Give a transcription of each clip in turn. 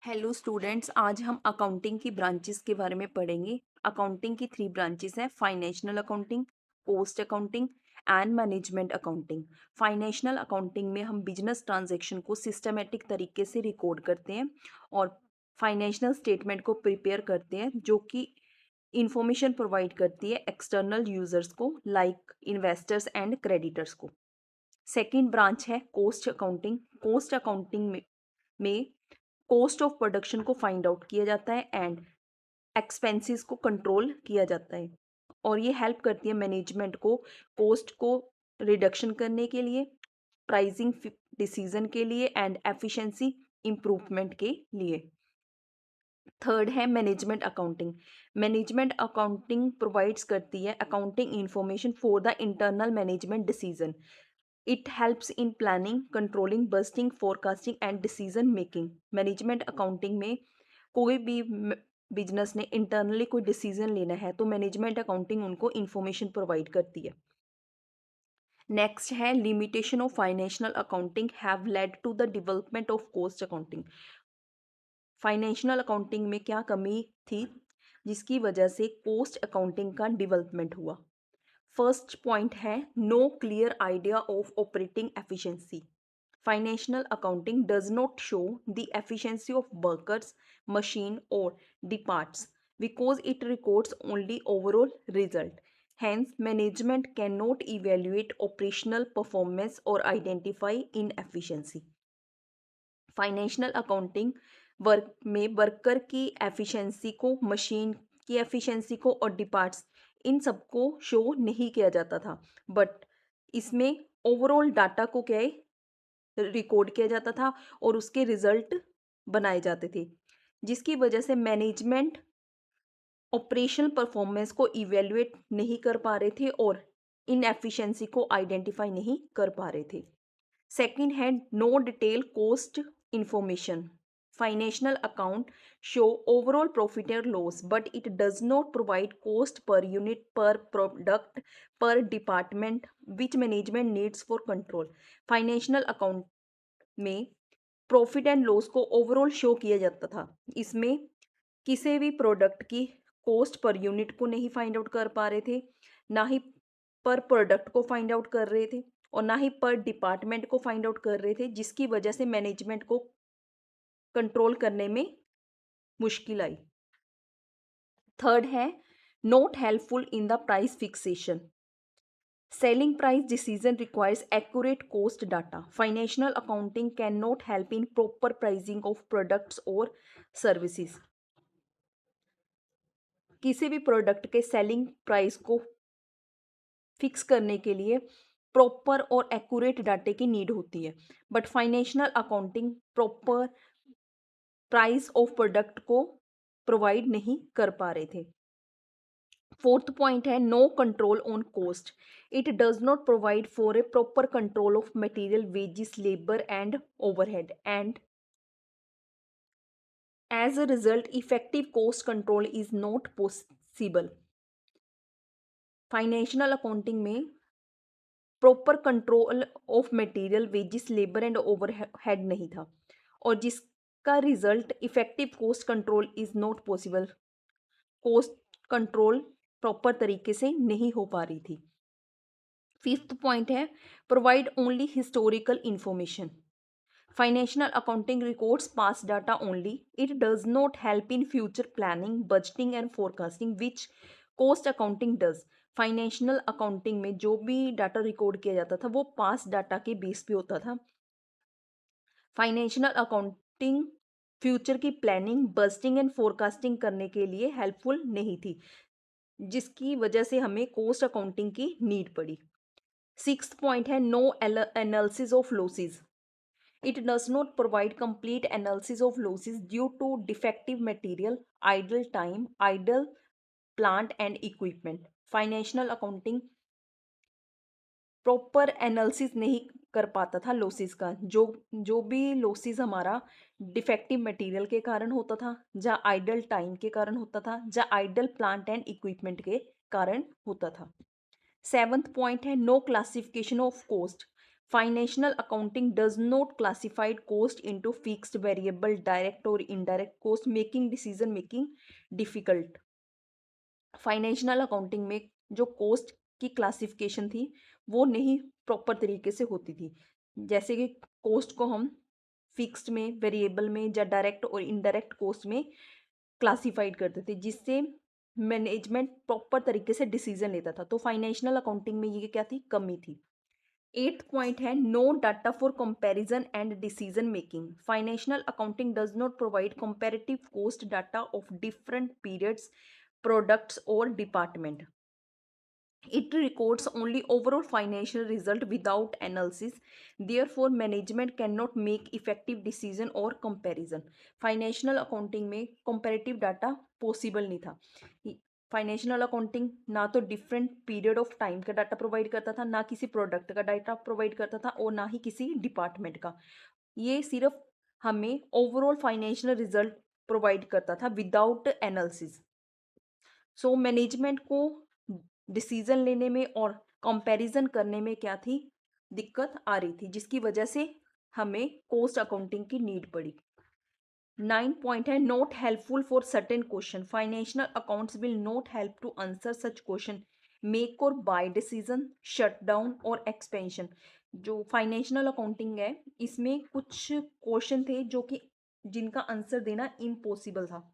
Hello students, आज हम accounting की ब्रांचेस के बारे में पढ़ेंगे। अकाउंटिंग की 3 ब्रांचेस हैं: financial accounting, cost accounting and management accounting. Financial accounting में हम बिजनेस ट्रांजैक्शन को सिस्टमेटिक तरीके से रिकॉर्ड करते हैं और फाइनेंशियल स्टेटमेंट को प्रिपेयर करते हैं, जो कि इंफॉर्मेशन प्रोवाइड करती है एक्सटर्नल यूजर्स को, लाइक इन्वेस्टर्स एंड क्रेडिटर्स को। सेकेंड ब्रांच है कॉस्ट अकाउंटिंग। कॉस्ट अकाउंटिंग में कॉस्ट ऑफ प्रोडक्शन को फाइंड आउट किया जाता है एंड एक्सपेंसेस को कंट्रोल किया जाता है, और ये हेल्प करती है मैनेजमेंट को कॉस्ट को रिडक्शन करने के लिए, प्राइसिंग डिसीजन के लिए एंड एफिशिएंसी इम्प्रूवमेंट के लिए। थर्ड है management accounting. Management accounting provides करती है accounting information for the internal management decision. It helps in planning, controlling, budgeting, forecasting and decision making. Management accounting में कोई भी बिजनेस ने इंटरनली कोई डिसीजन लेना है तो मैनेजमेंट अकाउंटिंग उनको इंफॉर्मेशन प्रोवाइड करती है। नेक्स्ट है limitation of financial accounting have led to the development of cost accounting. Financial accounting में क्या कमी थी जिसकी वजह से कॉस्ट अकाउंटिंग का डेवलपमेंट हुआ? फर्स्ट पॉइंट है no clear idea of operating efficiency. Financial accounting does not show the efficiency of workers, machine, or departs because it records only overall result. Hence, management cannot evaluate operational performance or identify inefficiency. Financial accounting work में worker की efficiency को, machine की efficiency को और departs, इन सबको show नहीं किया जाता था, बट इसमें ओवरऑल डाटा को क्या है, रिकॉर्ड किया जाता था और उसके रिजल्ट बनाए जाते थे, जिसकी वजह से मैनेजमेंट ऑपरेशनल परफॉर्मेंस को इवेल्युएट नहीं कर पा रहे थे और इनएफिशिएंसी को आइडेंटिफाई नहीं कर पा रहे थे। सेकंड है no detail cost information. Financial account show overall profit और loss, but it does not provide cost per unit, per product, per department, which management needs for control. Financial account में profit and loss को overall show किया जाता था। इसमें किसी भी product की कॉस्ट पर यूनिट को नहीं फाइंड आउट कर पा रहे थे, ना ही पर प्रोडक्ट को फाइंड आउट कर रहे थे और ना ही पर डिपार्टमेंट को फाइंड आउट कर रहे थे, जिसकी वजह से मैनेजमेंट को कंट्रोल करने में मुश्किल आई। थर्ड है not helpful in the price fixation. Selling price decision requires accurate cost data. Financial accounting cannot help in proper pricing of products or services. किसी भी प्रोडक्ट के सेलिंग प्राइस को फिक्स करने के लिए प्रॉपर और एक्यूरेट डाटे की नीड होती है, but financial accounting proper price of product को प्रोवाइड नहीं कर पा रहे थे। फोर्थ पॉइंट है no control on cost. It does not provide for a proper control of material, wages, labour and overhead, and as a result effective cost control is not possible. Financial accounting में proper control of material, wages, labour and overhead नहीं था, और जिसका result effective cost control is not possible. Cost control proper तरीके से नहीं हो पा रही थी। फिफ्थ पॉइंट है provide only historical information. Financial accounting records pass data only, it does not help in future planning, budgeting and forecasting, which cost accounting does. Financial accounting में जो भी डाटा रिकॉर्ड किया जाता था वो पास डाटा के base पे होता था। फाइनेंशियल अकाउंटिंग फ्यूचर की प्लानिंग, बजटिंग एंड फोरकास्टिंग करने के लिए हेल्पफुल नहीं थी, जिसकी वजह से हमें कॉस्ट अकाउंटिंग की नीड पड़ी। सिक्स्थ पॉइंट है no analysis of losses. It does not provide complete analysis of losses due to defective material, idle time, idle plant and equipment. Financial accounting proper analysis नहीं कर पाता था losses का। जो भी लॉसेस हमारा डिफेक्टिव मटेरियल के कारण होता था, या आइडल टाइम के कारण होता था, या आइडल प्लांट एंड इक्विपमेंट के कारण होता था। सेवंथ पॉइंट है no classification of cost. Financial accounting does not classified cost into fixed, variable, direct और indirect cost, making decision making difficult. Financial accounting में जो कोस्ट की क्लासिफिकेशन थी वो नहीं प्रॉपर तरीके से होती थी। जैसे कि कोस्ट को हम फिक्स्ड में, वेरिएबल में या डायरेक्ट और इनडायरेक्ट कोस्ट में क्लासिफाइड करते थे, जिससे मैनेजमेंट प्रॉपर तरीके से डिसीजन लेता था। तो फाइनेंशियल अकाउंटिंग में ये क्या थी, कमी थी। 8th पॉइंट है no data for comparison and decision making. Financial accounting does not provide comparative cost data of different periods, products और department. It records only overall financial result without analysis. Therefore, management cannot make effective decision or comparison. Financial accounting में comparative data possible नहीं था। Financial accounting ना तो different period of time का data provide करता था, ना किसी प्रोडक्ट का डाटा प्रोवाइड करता था, और ना ही किसी डिपार्टमेंट का। ये सिर्फ हमें ओवरऑल फाइनेंशियल रिजल्ट प्रोवाइड करता था विदाउट एनालिसिस। सो मैनेजमेंट को डिसीजन लेने में और कंपैरिजन करने में क्या थी, दिक्कत आ रही थी, जिसकी वजह से हमें कॉस्ट अकाउंटिंग की नीड पड़ी। 9 पॉइंट है not helpful for certain question. Financial accounts will not help to answer such question, make और बाय डिसीजन, शट डाउन और एक्सपेंशन। जो फाइनेंशियल अकाउंटिंग है इसमें कुछ क्वेश्चन थे जो कि जिनका आंसर देना इम्पॉसिबल था।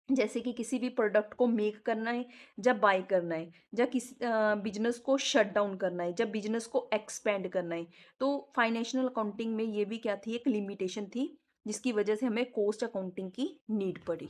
जैसे कि किसी भी प्रोडक्ट को मेक करना है, जब बाय करना है, जब किसी बिजनेस को शट डाउन करना है, जब बिजनेस को एक्सपेंड करना है। तो फाइनेंशियल अकाउंटिंग में ये भी क्या थी, एक लिमिटेशन थी, जिसकी वजह से हमें कॉस्ट अकाउंटिंग की नीड पड़ी।